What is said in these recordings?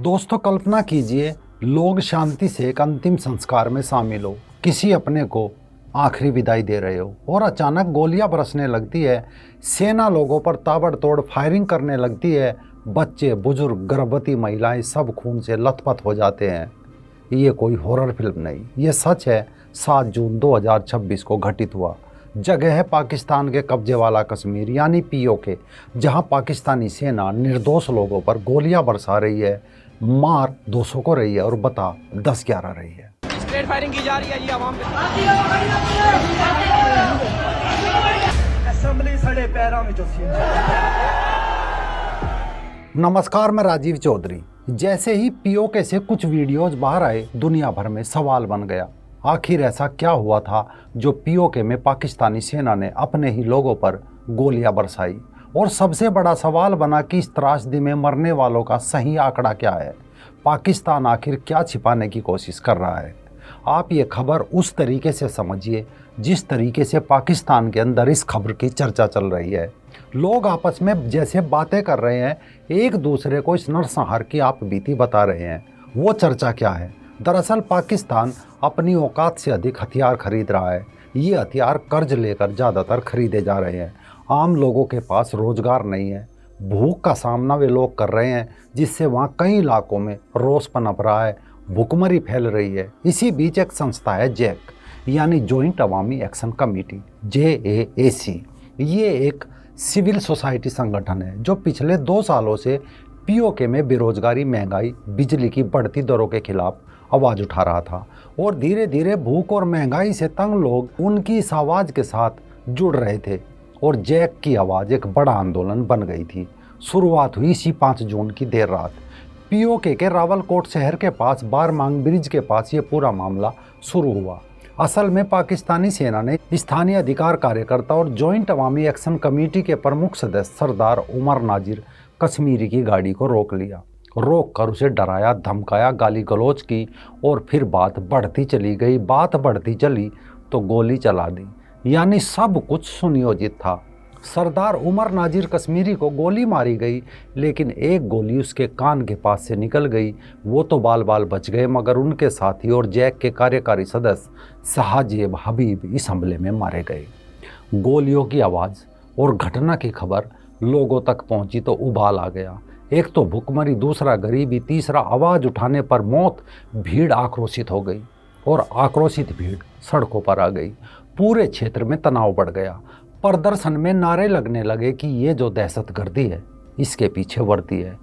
दोस्तों कल्पना कीजिए, लोग शांति से एक अंतिम संस्कार में शामिल हो, किसी अपने को आखिरी विदाई दे रहे हो और अचानक गोलियां बरसने लगती है। सेना लोगों पर ताबड़तोड़ फायरिंग करने लगती है। बच्चे, बुजुर्ग, गर्भवती महिलाएं सब खून से लथपथ हो जाते हैं। ये कोई हॉरर फिल्म नहीं, ये सच है। 7 जून 2026 को घटित हुआ। जगह है पाकिस्तान के कब्जे वाला कश्मीर यानी पीओके, जहां पाकिस्तानी सेना निर्दोष लोगों पर गोलियां बरसा रही है। मार 200 को रही है और बता 10-11 रही है। स्ट्रेट फायरिंग की जा रही है जी आवाम पे। असेंबली सड़े पैरों में नमस्कार, मैं राजीव चौधरी। जैसे ही पीओके से कुछ वीडियोज बाहर आए, दुनिया भर में सवाल बन गया। आखिर ऐसा क्या हुआ था जो पीओके में पाकिस्तानी सेना ने अपने ही लोगों पर गोलियां बरसाई? और सबसे बड़ा सवाल बना कि इस त्रासदी में मरने वालों का सही आंकड़ा क्या है? पाकिस्तान आखिर क्या छिपाने की कोशिश कर रहा है? आप ये खबर उस तरीके से समझिए जिस तरीके से पाकिस्तान के अंदर इस खबर की चर्चा चल रही है। लोग आपस में जैसे बातें कर रहे हैं, एक दूसरे को इस नरसंहार की आप बीती बता रहे हैं। वो चर्चा क्या है? दरअसल पाकिस्तान अपनी औकात से अधिक हथियार खरीद रहा है। ये हथियार कर्ज लेकर ज़्यादातर खरीदे जा रहे हैं। आम लोगों के पास रोजगार नहीं है। भूख का सामना वे लोग कर रहे हैं, जिससे वहाँ कई इलाकों में रोष पनप रहा है, भुखमरी फैल रही है। इसी बीच एक संस्था है जैक, यानी जॉइंट अवामी एक्शन कमेटी, JAAC। ये एक सिविल सोसाइटी संगठन है जो पिछले 2 सालों से पीओके में बेरोजगारी, महंगाई, बिजली की बढ़ती दरों के खिलाफ आवाज़ उठा रहा था। और धीरे धीरे भूख और महंगाई से तंग लोग उनकी इस आवाज़ के साथ जुड़ रहे थे और जैक की आवाज़ एक बड़ा आंदोलन बन गई थी। शुरुआत हुई इसी 5 जून की देर रात। पीओके के रावलकोट शहर के पास बारमांग ब्रिज के पास ये पूरा मामला शुरू हुआ। असल में पाकिस्तानी सेना ने स्थानीय अधिकार कार्यकर्ता और जॉइंट अवामी एक्शन कमेटी के प्रमुख सदस्य सरदार उमर नाजिर कश्मीरी की गाड़ी को रोक लिया। रोक कर उसे डराया, धमकाया, गाली गलौज की और फिर बात बढ़ती चली गई। बात बढ़ती चली तो गोली चला दी। यानी सब कुछ सुनियोजित था। सरदार उमर नाजिर कश्मीरी को गोली मारी गई, लेकिन एक गोली उसके कान के पास से निकल गई। वो तो बाल बाल बच गए, मगर उनके साथी और जैक के कार्यकारी सदस्य शाहजेब हबीब इस हमले में मारे गए। गोलियों की आवाज़ और घटना की खबर लोगों तक पहुंची तो उबाल आ गया। एक तो भुखमरी, दूसरा गरीबी, तीसरा आवाज़ उठाने पर मौत। भीड़ आक्रोशित हो गई और आक्रोशित भीड़ सड़कों पर आ गई। पूरे क्षेत्र में तनाव बढ़ गया। प्रदर्शन में नारे लगने लगे कि ये जो दहशतगर्दी है, इसके पीछे वर्दी है।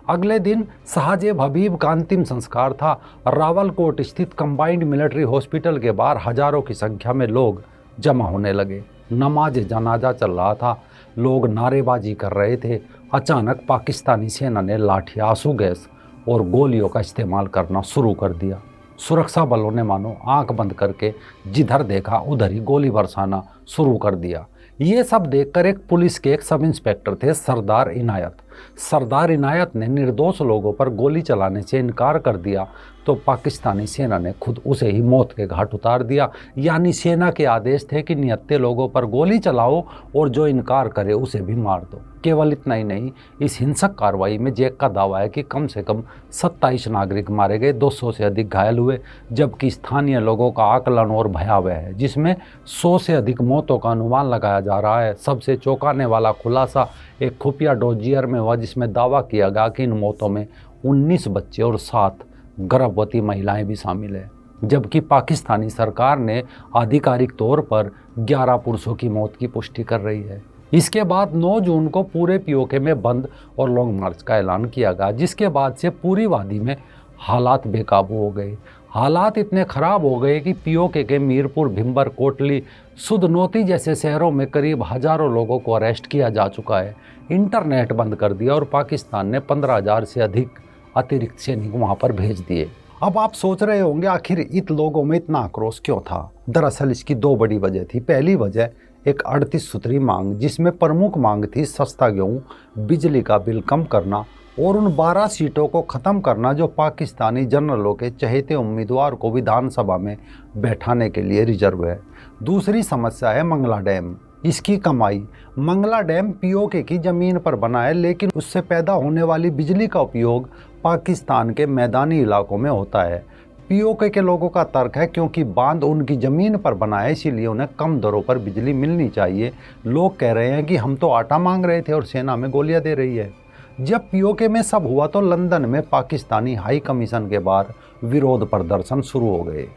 अगले दिन शाहजेब हबीब का अंतिम संस्कार था। रावलकोट स्थित कंबाइंड मिलिट्री हॉस्पिटल के बाहर हजारों की संख्या में लोग जमा होने लगे। नमाज जनाजा चल रहा था, लोग नारेबाजी कर रहे थे। अचानक पाकिस्तानी सेना ने लाठी, आंसू गैस और गोलियों का इस्तेमाल करना शुरू कर दिया। सुरक्षा बलों ने मानो आंख बंद करके जिधर देखा उधर ही गोली बरसाना शुरू कर दिया। ये सब देखकर एक पुलिस के एक सब इंस्पेक्टर थे, सरदार इनायत। सरदार इनायत ने निर्दोष लोगों पर गोली चलाने से इनकार कर दिया तो पाकिस्तानी सेना ने खुद उसे ही मौत के घाट उतार दिया। यानी सेना के आदेश थे कि निहत्थे लोगों पर गोली चलाओ और जो इनकार करे उसे भी मार दो। केवल इतना ही नहीं, इस हिंसक कार्रवाई में जैक का दावा है कि कम से कम 27 नागरिक मारे गए, 200 से अधिक घायल हुए, जबकि स्थानीय लोगों का आकलन और भयावह है, जिसमें 100 से अधिक मौतों का अनुमान लगाया जा रहा है। सबसे चौंकाने वाला खुलासा एक खुफिया डोजियर में हुआ, जिसमें दावा किया गया कि इन मौतों में 19 बच्चे और 7 गर्भवती महिलाएं भी शामिल है, जबकि पाकिस्तानी सरकार ने आधिकारिक तौर पर 11 पुरुषों की मौत की पुष्टि कर रही है। इसके बाद 9 जून को पूरे पीओके में बंद और लॉन्ग मार्च का ऐलान किया गया, जिसके बाद से पूरी वादी में हालात बेकाबू हो गए। हालात इतने ख़राब हो गए कि पीओके के मीरपुर, भिंबर, कोटली, सुधनोती जैसे शहरों में करीब हजारों लोगों को अरेस्ट किया जा चुका है। इंटरनेट बंद कर दिया और पाकिस्तान ने 15,000 से अधिक अतिरिक्त सैनिक वहाँ पर भेज दिए। अब आप सोच रहे होंगे आखिर इत लोगों में इतना आक्रोश क्यों था? दरअसल इसकी 2 बड़ी वजह थी। पहली वजह एक 38 सूत्री मांग, जिसमें प्रमुख मांग थी सस्ता गेहूँ, बिजली का बिल कम करना और उन 12 सीटों को ख़त्म करना जो पाकिस्तानी जनरलों के चहेते उम्मीदवार को विधानसभा में बैठाने के लिए रिजर्व है। दूसरी समस्या है मंगला डैम। इसकी कमाई मंगला डैम पीओके की ज़मीन पर बना है, लेकिन उससे पैदा होने वाली बिजली का उपयोग पाकिस्तान के मैदानी इलाकों में होता है। पीओके के लोगों का तर्क है क्योंकि बांध उनकी ज़मीन पर बना है, इसीलिए उन्हें कम दरों पर बिजली मिलनी चाहिए। लोग कह रहे हैं कि हम तो आटा मांग रहे थे और सेना में गोलियां दे रही है। जब पीओके में सब हुआ तो लंदन में पाकिस्तानी हाई कमीशन के बाहर विरोध प्रदर्शन शुरू हो गए।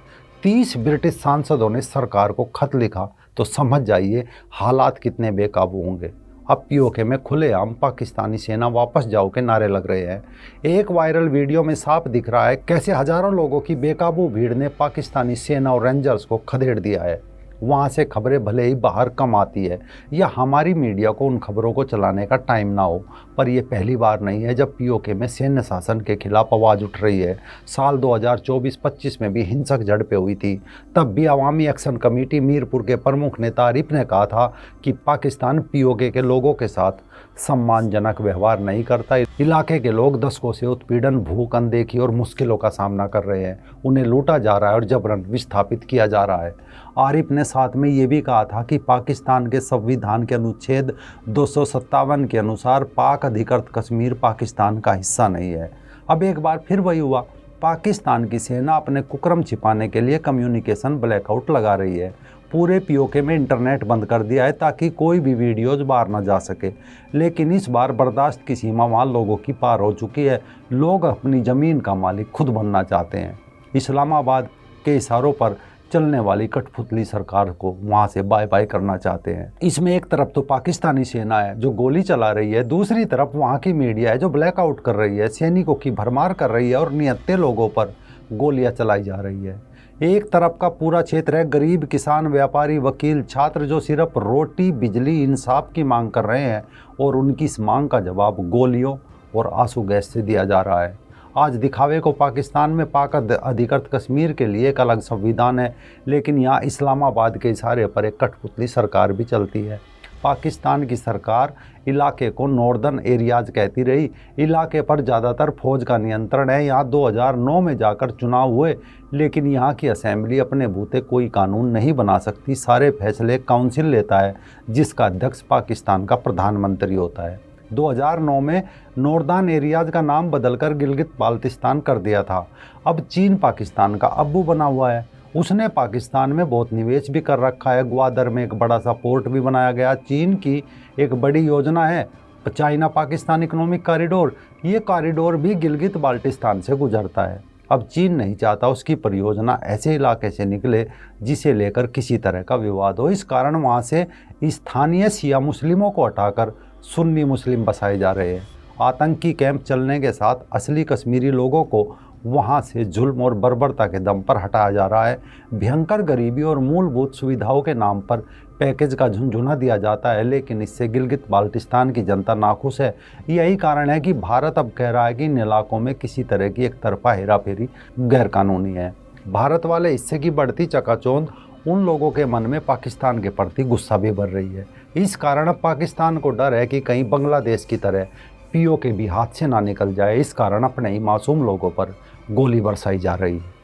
30 ब्रिटिश सांसदों ने सरकार को खत लिखा, तो समझ जाइए हालात कितने बेकाबू होंगे। अब पीओके में खुलेआम पाकिस्तानी सेना वापस जाओ के नारे लग रहे हैं। एक वायरल वीडियो में साफ दिख रहा है कैसे हजारों लोगों की बेकाबू भीड़ ने पाकिस्तानी सेना और रेंजर्स को खदेड़ दिया है। वहाँ से खबरें भले ही बाहर कम आती है या हमारी मीडिया को उन खबरों को चलाने का टाइम ना हो, पर यह पहली बार नहीं है जब पीओके में सैन्य शासन के खिलाफ आवाज़ उठ रही है। साल 2024-25 में भी हिंसक झड़पें हुई थी। तब भी अवामी एक्शन कमेटी मीरपुर के प्रमुख नेता आरिफ ने कहा था कि पाकिस्तान पीओके के लोगों के साथ सम्मानजनक व्यवहार नहीं करता। इलाके के लोग दशकों से उत्पीड़न, भूख, अनदेखी और मुश्किलों का सामना कर रहे हैं। उन्हें लूटा जा रहा है और जबरन विस्थापित किया जा रहा है। आरिफ ने साथ में ये भी कहा था कि पाकिस्तान के संविधान के अनुच्छेद 257 के अनुसार पाक अधिकृत कश्मीर पाकिस्तान का हिस्सा नहीं है। अब एक बार फिर वही हुआ। पाकिस्तान की सेना अपने कुकर्म छिपाने के लिए कम्युनिकेशन ब्लैकआउट लगा रही है। पूरे पीओके में इंटरनेट बंद कर दिया है ताकि कोई भी वीडियोज बाहर ना जा सके। लेकिन इस बार बर्दाश्त की सीमा वहाँ लोगों की पार हो चुकी है। लोग अपनी ज़मीन का मालिक खुद बनना चाहते हैं। इस्लामाबाद के इशारों पर चलने वाली कठपुतली सरकार को वहाँ से बाय बाय करना चाहते हैं। इसमें एक तरफ तो पाकिस्तानी सेना है जो गोली चला रही है, दूसरी तरफ वहाँ की मीडिया है जो ब्लैकआउट कर रही है, सैनिकों की भरमार कर रही है और निहत्थे लोगों पर गोलियां चलाई जा रही है। एक तरफ का पूरा क्षेत्र है गरीब किसान, व्यापारी, वकील, छात्र जो सिर्फ रोटी, बिजली, इंसाफ की मांग कर रहे हैं और उनकी इस मांग का जवाब गोलियों और आंसू गैस से दिया जा रहा है। आज दिखावे को पाकिस्तान में पाक अधिकृत कश्मीर के लिए एक अलग संविधान है, लेकिन यहाँ इस्लामाबाद के इशारे पर एक कठपुतली सरकार भी चलती है। पाकिस्तान की सरकार इलाके को नॉर्दर्न एरियाज कहती रही। इलाके पर ज़्यादातर फौज का नियंत्रण है। यहाँ 2009 में जाकर चुनाव हुए, लेकिन यहाँ की असेंबली अपने बूते कोई कानून नहीं बना सकती। सारे फैसले काउंसिल लेता है जिसका अध्यक्ष पाकिस्तान का प्रधानमंत्री होता है। 2009 में नॉर्दर्न एरियाज का नाम बदलकर गिलगित बाल्टिस्तान कर दिया था। अब चीन पाकिस्तान का अब्बू बना हुआ है। उसने पाकिस्तान में बहुत निवेश भी कर रखा है। ग्वादर में एक बड़ा सा पोर्ट भी बनाया गया। चीन की एक बड़ी योजना है चाइना पाकिस्तान इकोनॉमिक कॉरिडोर। ये कॉरिडोर भी गिलगित बाल्टिस्तान से गुजरता है। अब चीन नहीं चाहता उसकी परियोजना ऐसे इलाके से निकले जिसे लेकर किसी तरह का विवाद हो। इस कारण वहाँ से स्थानीय शिया मुस्लिमों को हटाकर सुन्नी मुस्लिम बसाए जा रहे हैं। आतंकी कैंप चलने के साथ असली कश्मीरी लोगों को वहाँ से जुल्म और बर्बरता के दम पर हटाया जा रहा है। भयंकर गरीबी और मूलभूत सुविधाओं के नाम पर पैकेज का झुंझुना दिया जाता है, लेकिन इससे गिलगित बाल्टिस्तान की जनता नाखुश है। यही कारण है कि भारत अब कह रहा है कि इन इलाकों में किसी तरह की एक तरफा हेराफेरी गैरकानूनी है। भारत वाले हिस्से की बढ़ती चकाचौंध उन लोगों के मन में पाकिस्तान के प्रति गुस्सा भी बढ़ रही है। इस कारण अब पाकिस्तान को डर है कि कहीं बांग्लादेश की तरह पीओके भी हाथ से ना निकल जाए। इस कारण अपने ही मासूम लोगों पर गोली बरसाई जा रही है।